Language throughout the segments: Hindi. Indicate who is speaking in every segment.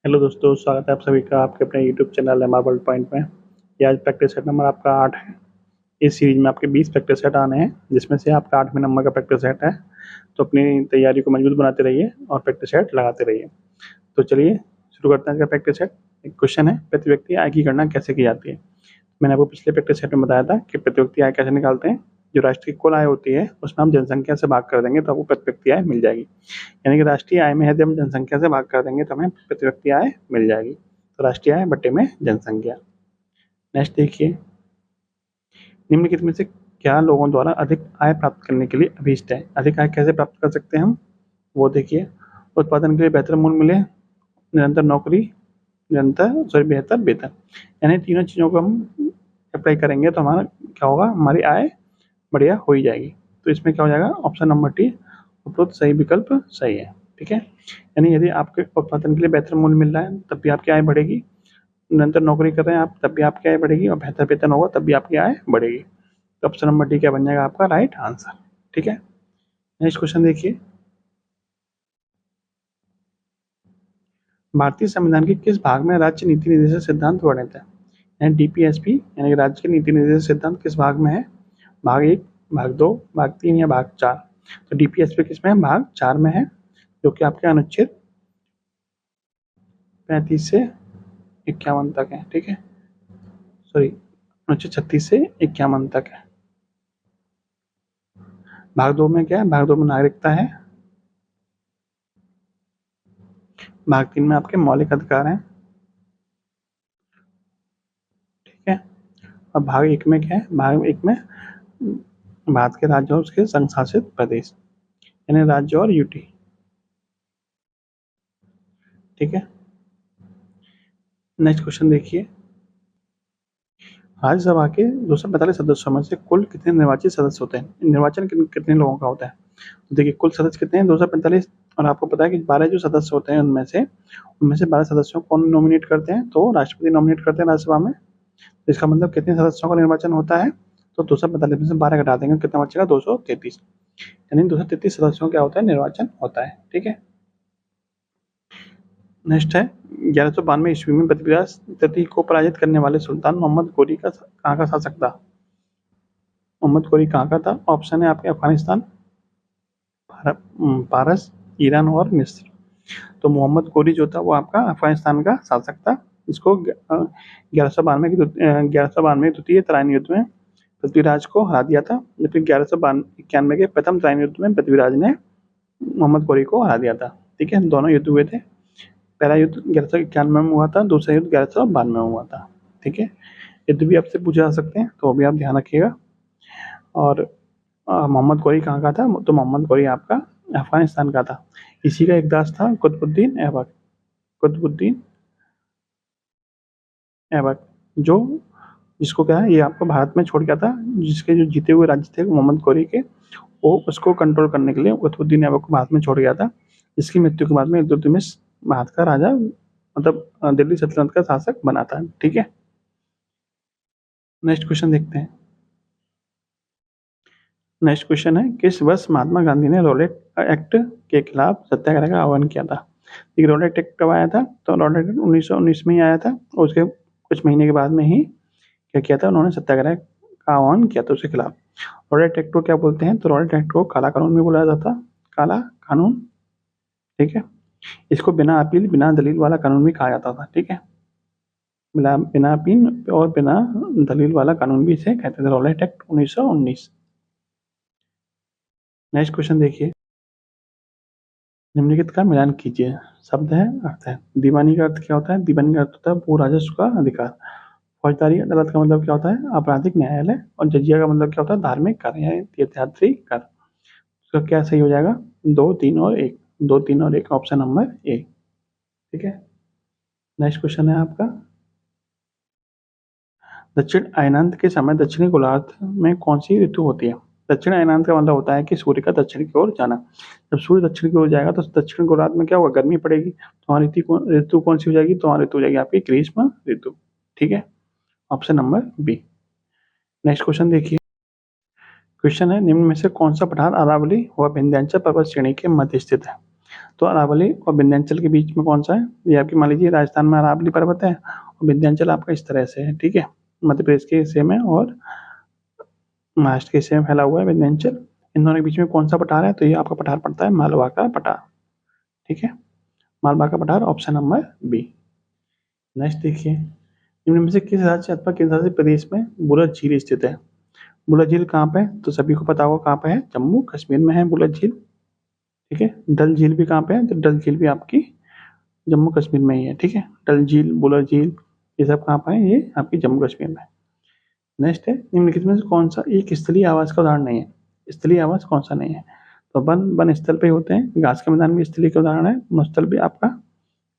Speaker 1: हेलो दोस्तों, स्वागत है आप सभी का आपके अपने YouTube channel MR world point में। ये आज प्रैक्टिस सेट नंबर आपका 8 है। इस सीरीज में आपके 20 प्रैक्टिस सेट आने हैं, जिसमें से आपका 8वें नंबर का प्रैक्टिस सेट है। तो अपनी तैयारी को मजबूत बनाते रहिए और प्रैक्टिस सेट लगाते रहिए। तो चलिए शुरू करते हैं इसका प्रैक्टिस सेट। एक क्वेश्चन है, प्रति व्यक्ति आय की गणना कैसे की जाती है। मैंने आपको पिछले प्रैक्टिस सेट में बताया था कि प्रति व्यक्ति आय कैसे निकालते हैं। जो राष्ट्र की कुल आय होती है उसमें हम जनसंख्या से भाग कर देंगे तो आपको प्रति व्यक्ति आय मिल जाएगी। यानी कि राष्ट्रीय आय में यदि हम जनसंख्या से भाग कर देंगे तो हमें प्रति व्यक्ति आय मिल जाएगी। तो राष्ट्रीय आय बटे में जनसंख्या। नेक्स्ट देखिए, निम्नलिखित में से क्या लोगों द्वारा अधिक आय प्राप्त करने के लिए अभीष्ट है। अधिक आय कैसे प्राप्त कर सकते हैं हम, वो देखिए। उत्पादन के लिए बेहतर मूल्य मिले, निरंतर नौकरी, बेहतर वेतन। यानी तीनों चीज़ों को हम अप्लाई करेंगे तो हमारा क्या होगा, हमारी आय बढ़िया हो ही जाएगी। तो इसमें क्या हो जाएगा, ऑप्शन नंबर टी उपरोक्त सही विकल्प सही है। ठीक है, यानी यदि आपके उत्पादन के लिए बेहतर मूल्य मिल रहा है तब भी आपकी आय बढ़ेगी, निरंतर नौकरी कर रहे हैं आप तब भी आपकी आय बढ़ेगी, और बेहतर वेतन होगा तब भी आपकी आय बढ़ेगी। तो ऑप्शन नंबर डी क्या बन जाएगा आपका राइट आंसर। ठीक है, नेक्स्ट क्वेश्चन देखिए। भारतीय संविधान के किस भाग में राज्य नीति निर्देशक सिद्धांत वर्णित है। यानी डीपीएसपी यानी कि राज्य के नीति निर्देशक सिद्धांत किस भाग में है, भाग 1, भाग 2, भाग 3 या भाग 4। तो डीपीएसपी किसमें है, भाग 4 में है, जो कि आपके अनुच्छेद 35 से 51 तक है। ठीक है, सॉरी, अनुच्छेद 36 से 51 तक है। भाग 2 में क्या है, भाग 2 में नागरिकता है। भाग 3 में आपके मौलिक अधिकार हैं। ठीक है, और भाग 1 में क्या है, भाग 1 में भारत के राज्य और उसके संघ शासित प्रदेश, यानी राज्य और यूटी। ठीक है, नेक्स्ट क्वेश्चन देखिए। राज्यसभा के 245 सदस्यों में से कुल कितने निर्वाचित सदस्य होते हैं। निर्वाचन कितने लोगों का होता है, तो देखिए कुल सदस्य कितने हैं, 245। और आपको पता है कि 12 जो सदस्य होते हैं उनमें से 12 सदस्यों को कौन नॉमिनेट करते हैं, तो राष्ट्रपति नॉमिनेट करते हैं राज्यसभा में। तो इसका मतलब कितने सदस्यों का निर्वाचन होता है, तो 245 में से 12 घटा देंगे, कितना बचेगा 233। यानी 233 सदस्यों क्या होता है, निर्वाचन होता है। ठीक है, नेक्स्ट है 1192 ईस्वी में पृथ्वीराज तृतीय को पराजित करने वाले सुल्तान मोहम्मद गोरी का कहाँ का शासक था। मोहम्मद गोरी कहाँ का था, ऑप्शन है आपके अफगानिस्तान, पारस, ईरान और मिस्र। तो मोहम्मद गोरी जो था वो आपका अफगानिस्तान का शासक था, जिसको 1192 द्वितीय तराइन युद्ध में पृथ्वीराज को हरा दिया था, जबकि 1191 के प्रथम तराइन युद्ध में पृथ्वीराज ने मोहम्मद गोरी को हरा दिया था। ठीक है, दोनों युद्ध हुए थे। पहला युद्ध 1191 में हुआ था, दूसरा युद्ध 1192 में हुआ था। ठीक है, युद्ध भी आपसे पूछे जा सकते हैं, तो भी आप ध्यान रखिएगा। और मोहम्मद गोरी कहाँ का था, तो मोहम्मद गोरी आपका अफगानिस्तान का था। इसी का एक दास था कुतुबुद्दीन ऐबक। कुतुबुद्दीन ऐबक जो जिसको क्या है, ये आपको भारत में छोड़ गया था, जिसके जो जीते हुए राज्य थे मोहम्मद गोरी के, वो उसको कंट्रोल करने के लिए कुतुबुद्दीन ऐबक को भारत में छोड़ गया था, जिसकी मृत्यु के बाद में इल्तुतमिश भारत का राजा मतलब दिल्ली सल्तनत का शासक बना था। ठीक है, नेक्स्ट क्वेश्चन देखते हैं। नेक्स्ट क्वेश्चन है, किस वर्ष महात्मा गांधी ने रॉलेट एक्ट के खिलाफ सत्याग्रह का आह्वान किया था। ये रॉलेट एक्ट कब आया था, तो रॉलेट एक्ट 1919 में ही आया था, और उसके कुछ महीने के बाद में ही क्या किया था, उन्होंने सत्याग्रह का आह्वान किया था उसके खिलाफ। रॉलेट एक्ट को क्या बोलते हैं, तो रॉलेट एक्ट को काला कानून भी बोला जाता, काला कानून। ठीक है, इसको बिना अपील बिना दलील वाला कानून भी कहा जाता था। ठीक है, बिना अपील और बिना दलील वाला कानून भी इसे कहते थे, रॉलेट एक्ट 1919। नेक्स्ट क्वेश्चन देखिए, निम्नलिखित का मिलान कीजिए। शब्द है, अर्थ है। दीवानी का अर्थ क्या होता है, दीवानी का अर्थ होता है भू राजस्व का अधिकार। फौजदारी अदालत का मतलब क्या होता है, आपराधिक न्यायालय। और जजिया का मतलब क्या होता है, धार्मिक कर या तीर्थयात्री कर। उसका क्या सही हो जाएगा, 2, 3 और 1। 2, 3 और 1, ऑप्शन नंबर ए। ठीक है, नेक्स्ट क्वेश्चन है आपका, दक्षिण अयनांत के समय दक्षिणी गोलार्ध में कौन सी ऋतु होती है। दक्षिण अयनांत का मतलब होता है कि सूर्य का दक्षिण की ओर जाना। जब सूर्य दक्षिण की ओर जाएगा तो दक्षिण गोलार्ध में क्या होगा, गर्मी पड़ेगी। तो वहाँ ऋतु कौन सी हो जाएगी, तो वहाँ ऋतु हो जाएगी आपकी ग्रीष्म ऋतु। ठीक है, option number B. Next question देखिए। क्वेश्चन है, निम्न में से कौन सा पठार अरावली व विंध्याचल पर्वत श्रेणी के मध्य स्थित है। तो अरावली और विंध्याचल के बीच में कौन सा है? ये आपकी मान लीजिए राजस्थान में अरावली पर्वत है और विंध्याचल आपका इस तरह से है, ठीक है, मध्य प्रदेश के हिस्से में और महाराष्ट्र के हिस्से में फैला हुआ है विंध्याचल। इन दोनों के बीच में कौन सा पठार है? तो ये आपका पठार पड़ता है मालवा का पठार, ठीक है, मालवा का पठार, ऑप्शन नंबर बी। नेक्स्ट देखिए, निम्न में से किस राज्य अथवा केंद्र शासित प्रदेश में बुलर झील स्थित है? बुलर झील कहाँ पे है? तो सभी को पता होगा कहाँ पे है, जम्मू कश्मीर में है बुलर झील, ठीक है। डल झील भी कहाँ पे है? तो डल झील भी आपकी जम्मू कश्मीर में ही है, ठीक है। डल झील, बुलर झील, ये सब कहाँ पे है? ये आपकी जम्मू कश्मीर में। नेक्स्ट है, निम्नलिखित में से कौन सा एक स्थलीय आवास का उदाहरण नहीं है? स्थलीय आवास कौन सा नहीं है? तो वन स्थल पे होते हैं, घास के मैदान भी स्थलीय का उदाहरण है, मरुस्थल भी आपका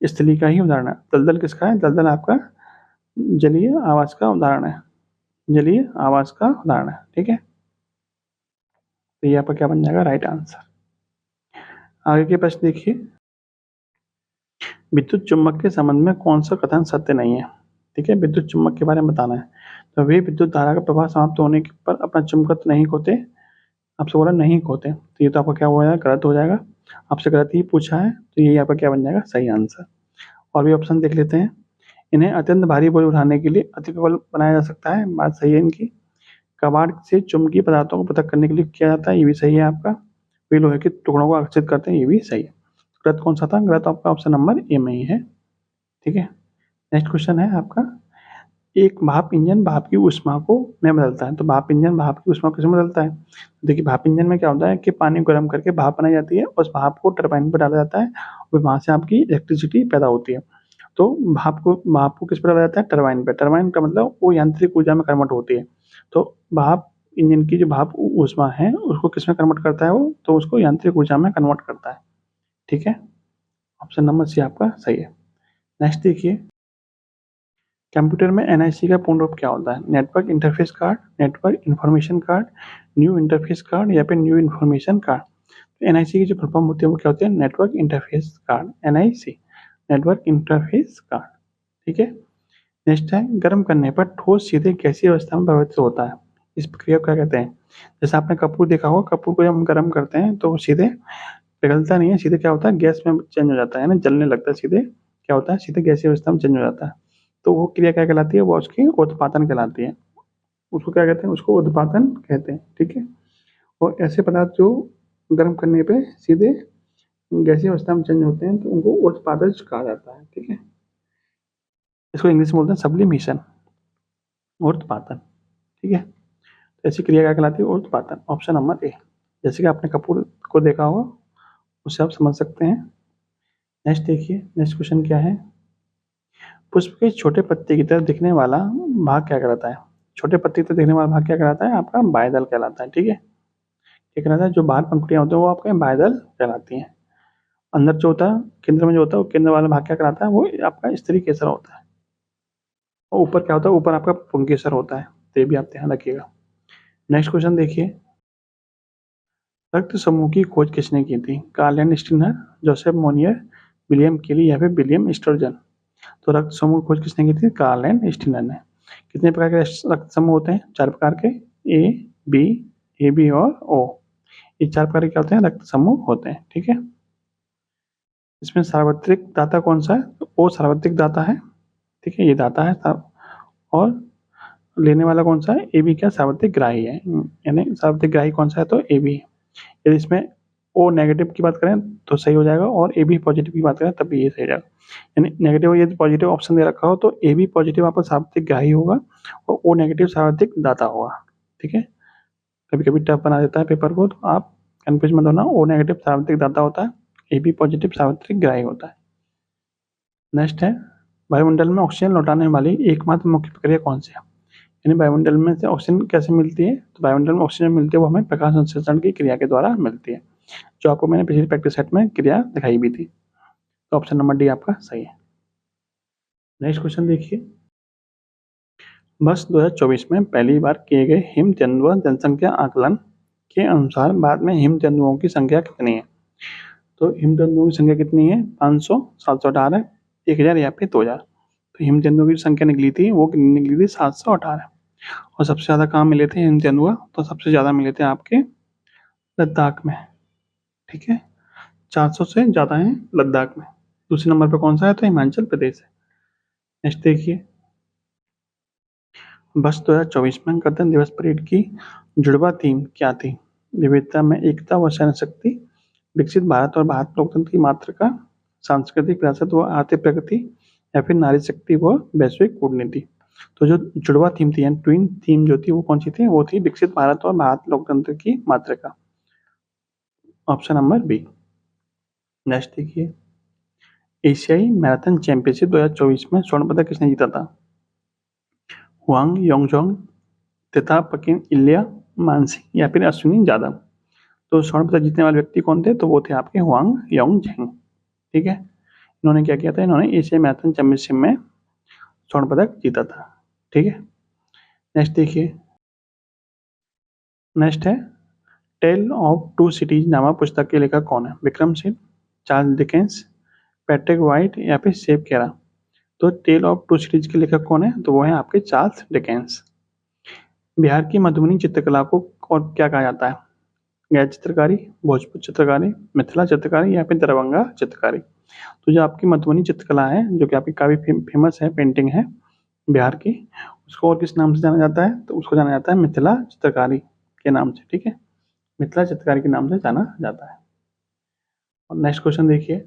Speaker 1: स्थलीय का ही उदाहरण है। दलदल किसका है? दलदल आपका जलीय आवास का उदाहरण है, जलीय आवास का उदाहरण है, ठीक है। तो ये आपका क्या बन जाएगा? Right answer. आगे के प्रश्न देखिए, विद्युत चुम्बक के संबंध में कौन सा कथन सत्य नहीं है? ठीक है, विद्युत चुम्बक के बारे में बताना है। तो वे विद्युत धारा का प्रवाह समाप्त होने पर अपना चुंबकत्व नहीं खोते, आपसे बोला नहीं खोते, तो ये तो आपका क्या हो जाएगा? गलत हो जाएगा। आपसे गलत ही पूछा है, तो ये आपका क्या बन जाएगा? सही आंसर। और भी ऑप्शन देख लेते हैं। इन्हें अत्यंत भारी बोझ उठाने के लिए अति प्रबल बनाया जा सकता है, बात सही है इनकी। कबाड़ से चुंबकीय पदार्थों को पृथक करने के लिए किया जाता है, ये भी सही है आपका। वे लोहे के टुकड़ों को आकर्षित करते हैं, ये भी सही है। गलत कौन सा था? गलत आपका ऑप्शन नंबर ए में ही है, ठीक है। नेक्स्ट क्वेश्चन है आपका, एक भाप इंजन भाप की ऊष्मा को में बदलता है। तो भाप इंजन भाप की ऊष्मा किसमें बदलता है? देखिए, भाप इंजन में क्या होता है कि पानी को गर्म करके भाप बनाई जाती है, उस भाप को टरबाइन पर डाला जाता है और वहां से आपकी इलेक्ट्रिसिटी पैदा होती है। तो भाप को किस पर डाला जाता है? टरबाइन पे। टरबाइन का मतलब वो यांत्रिक ऊर्जा में कन्वर्ट होती है। तो भाप इंजन की जो भाप ऊष्मा है उसको किस में कन्वर्ट करता है वो? तो उसको यांत्रिक ऊर्जा में कन्वर्ट करता है, ठीक है। ऑप्शन नंबर सी आपका सही है। नेक्स्ट देखिए, कंप्यूटर में एनआईसी का पूर्ण रूप क्या होता है? Network interface card, network information card, new interface card या फिर न्यू इंफॉर्मेशन कार्ड। तो एनआईसी की जो फुल फॉर्म होती है वो क्या होती है? Network interface card, NIC, network interface card, ठीक है। नेक्स्ट है, गर्म करने पर ठोस सीधे गैसीय अवस्था में परिवर्तित होता है, इस प्रक्रिया को क्या कहते हैं? जैसे आपने कपूर देखा होगा, कपूर को जब हम गर्म करते हैं तो वो सीधे पिघलता नहीं है, सीधे क्या होता है? गैस में चेंज हो जाता है ना, जलने लगता है, सीधे क्या होता है? सीधे गैसीय अवस्था में चेंज हो जाता है। तो वो क्रिया क्या कहलाती है? वो उसकी उत्पादन कहलाती है। उसको क्या कहते हैं? उसको उत्पादन कहते हैं, ठीक है। और ऐसे पदार्थ जो गर्म करने पे सीधे गैसीय अवस्था में चेंज होते हैं तो उनको उत्पादज कहा जाता है, ठीक है। इसको इंग्लिश में बोलते हैं सब्लिमेशन, उत्पादन, ठीक है। तो ऐसी क्रिया क्या कहलाती है? उत्पादन, ऑप्शन नंबर ए। जैसे कि आपने कपूर को देखा होगा, उससे आप समझ सकते हैं। नेक्स्ट देखिए, नेक्स्ट क्वेश्चन क्या है, पुष्प के छोटे पत्ते की तरह दिखने वाला भाग क्या कहलाता है? छोटे पत्ते की तरह दिखने वाला भाग क्या कहलाता है? आपका बायदल कहलाता है, ठीक है। क्या कहलाता है? जो बाहर पंखुड़ियां होती हैं वो आपके बायदल कहलाती हैं। अंदर जो होता है, केंद्र में जो होता है, वो केंद्र वाला भाग क्या कहलाता है? वो आपका स्त्री केसर होता है। और ऊपर क्या होता है? ऊपर आपका पुंकेसर होता है, तो ये भी आप ध्यान रखिएगा। नेक्स्ट क्वेश्चन देखिए, रक्त समूह की खोज किसने की थी? Carl and Steiner, Joseph Monier, William Kelly या फिर विलियम स्टर्जन। तो रक्त समूह की खोज किसने की थी? कार्ल एंड स्टीनर ने। कितने प्रकार के रक्त समूह होते हैं? 4 प्रकार के, ए, बी, ए बी और ओ। ये 4 प्रकार के क्या होते हैं? रक्त समूह होते हैं, ठीक है। इसमें सार्वत्रिक दाता कौन सा है? तो ओ सार्वत्रिक दाता है, ठीक है, ये दाता है। और लेने वाला कौन सा है? ए बी क्या सार्वत्रिक ग्राही है, यानी सार्वत्रिक ग्राही कौन सा है? तो ए बी। यदि इसमें ओ नेगेटिव की बात करें तो सही हो जाएगा, और ए बी पॉजिटिव की बात करें तब भी ये सही हो जाएगा। यानी नेगेटिव यदि पॉजिटिव ऑप्शन दे रखा हो तो ए बी पॉजिटिव आपका सार्वत्रिक ग्राही होगा और ओ नेगेटिव सार्वत्रिक दाता होगा, ठीक है। कभी कभी टफ बना देता है पेपर को, तो आप कन्फ्यूज मत होना। ओ नेगेटिव सार्वत्रिक दाता होता है, ए बी पॉजिटिव सार्वत्रिक ग्राही होता है। नेक्स्ट है, वायुमंडल में ऑक्सीजन लौटाने वाली एकमात्र मुख्य प्रक्रिया कौन सी है? यानी वायुमंडल में से ऑक्सीजन कैसे मिलती है? तो वायुमंडल में ऑक्सीजन मिलती है वो हमें प्रकाश संश्लेषण की क्रिया के द्वारा मिलती है, जो आपको मैंने पिछली प्रैक्टिस सेट में क्रिया दिखाई भी थी। तो ऑप्शन नंबर डी आपका सही है। नेक्स्ट क्वेश्चन देखिए, वर्ष 2024 में पहली बार किए गए हिम तेंदुआ जनसंख्या आकलन के अनुसार भारत में हिम तेंदुओं की संख्या कितनी है? तो हिम तेंदुओं की संख्या कितनी है? 500, 718, 1000 या फिर 2000। तो हिम तेंदुओं की संख्या निकली थी, वो कितनी निकली थी? 718। और सबसे ज़्यादा कहाँ मिले थे हिम तेंदुआ? तो सबसे ज़्यादा मिले थे आपके लद्दाख में, ठीक है। 400 से ज़्यादा हैं लद्दाख में। दूसरे नंबर पर कौन सा है? तो हिमाचल प्रदेश है। नेक्स्ट देखिए, वर्ष 2024 में गणतंत्र दिवस परेड की जुड़वा थीम क्या थी? विविधता में एकता व सहन शक्ति, विकसित भारत और भारत लोकतंत्र की मातृका, सांस्कृतिक विरासत व आर्थिक प्रगति, या फिर नारी शक्ति व वैश्विक कूटनीति। तो जो जुड़वा थीम थी यानी ट्विन थीम जो थी वो कौन सी थी? वो थी विकसित भारत और भारत लोकतंत्र की मातृका। Option number B. नेक्स्ट देखिए, एशियाई मैराथन चैंपियनशिप 2024 में स्वर्ण पदक किसने जीता था? हुआंग योंगजोंग, तथा पकिन इल्या, मानसी, या फिर अश्विनी यादव। तो स्वर्ण पदक जीतने वाले व्यक्ति कौन थे? तो वो थे आपके हुआंग योंगजेंग। ठीक है, इन्होंने क्या किया था? इन्होंने एशिया मैराथन चैंपियनशिप में स्वर्ण पदक जीता था। ठीक है, नेक्स्ट देखिए, नेक्स्ट है टेल ऑफ टू सिटीज नामक पुस्तक के लेखक कौन है? Vikram Singh, Charles Dickens, Patrick white, या फिर सेव केरा। तो टेल ऑफ टू सिटीज के लेखक कौन है? तो वो है आपके चार्ल्स डिकेंस। बिहार की मधुबनी चित्रकला को और क्या कहा जाता है? गैर चित्रकारी, भोजपुर चित्रकारी, मिथिला चित्रकारी, या फिर दरभंगा चित्रकारी। तो जो आपकी मधुबनी चित्रकला है जो कि आपकी काफ़ी फेमस है, पेंटिंग है बिहार की, उसको और किस नाम से जाना जाता है? तो उसको जाना जाता है मिथिला चित्रकारी के नाम से। ठीक है, मिथिला चित्रकारी के नाम से जाना जाता है। और नेक्स्ट क्वेश्चन देखिए,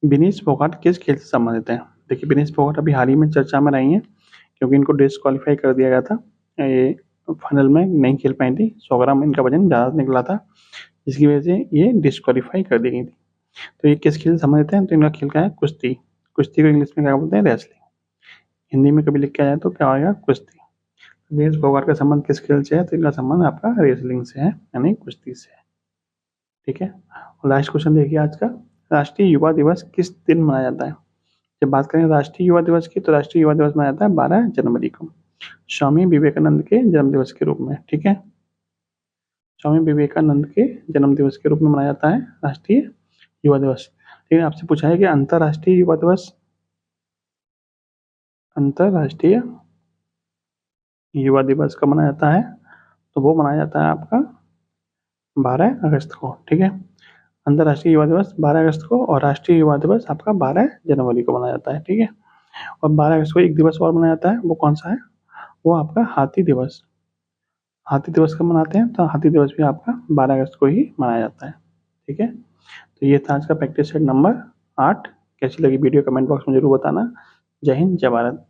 Speaker 1: विनेश फोगाट किस खेल से संबंधित हैं? देखिए, विनेश फोगाट अभी हाल ही में चर्चा में रही हैं क्योंकि इनको डिस्क्वालीफाई कर दिया गया था। ये फाइनल में नहीं खेल पाई थी, 100 ग्राम इनका वजन ज़्यादा निकला था, जिसकी वजह से ये डिस्क्वालीफाई कर दी गई थी। तो ये किस खेल से संबंधित हैं? तो इनका खेल का है कुश्ती। कुश्ती को इंग्लिश में क्या बोलते हैं? रेसलिंग। हिंदी में कभी लिख के आया तो क्या आएगा? कुश्ती। विनेश फोगाट का संबंध किस खेल से है? तो इनका संबंध आपका रेसलिंग से है, यानी कुश्ती से है। ठीक है, और लास्ट क्वेश्चन देखिए आज का, राष्ट्रीय युवा दिवस किस दिन मनाया जाता है? जब बात करें राष्ट्रीय युवा दिवस की, तो राष्ट्रीय युवा दिवस मनाया जाता है 12 जनवरी को, स्वामी विवेकानंद के जन्म दिवस के रूप में। ठीक है, स्वामी विवेकानंद के जन्म दिवस के रूप में मनाया जाता है राष्ट्रीय युवा दिवस। लेकिन आपसे पूछा है कि अंतर्राष्ट्रीय युवा दिवस, अंतर्राष्ट्रीय युवा दिवस कब मनाया जाता है? तो वो मनाया जाता है आपका 12 अगस्त को। ठीक है, अंतर्राष्ट्रीय युवा दिवस 12 अगस्त को, और राष्ट्रीय युवा दिवस आपका 12 जनवरी को मनाया जाता है। ठीक है, और 12 अगस्त को एक दिवस और मनाया जाता है, वो कौन सा है? वो आपका हाथी दिवस। हाथी दिवस कब मनाते हैं? तो हाथी दिवस भी आपका 12 अगस्त को ही मनाया जाता है। ठीक है, तो ये था आज का प्रैक्टिस सेट नंबर 8। कैसी लगी वीडियो कमेंट बॉक्स में जरूर बताना। जय हिंद, जय भारत।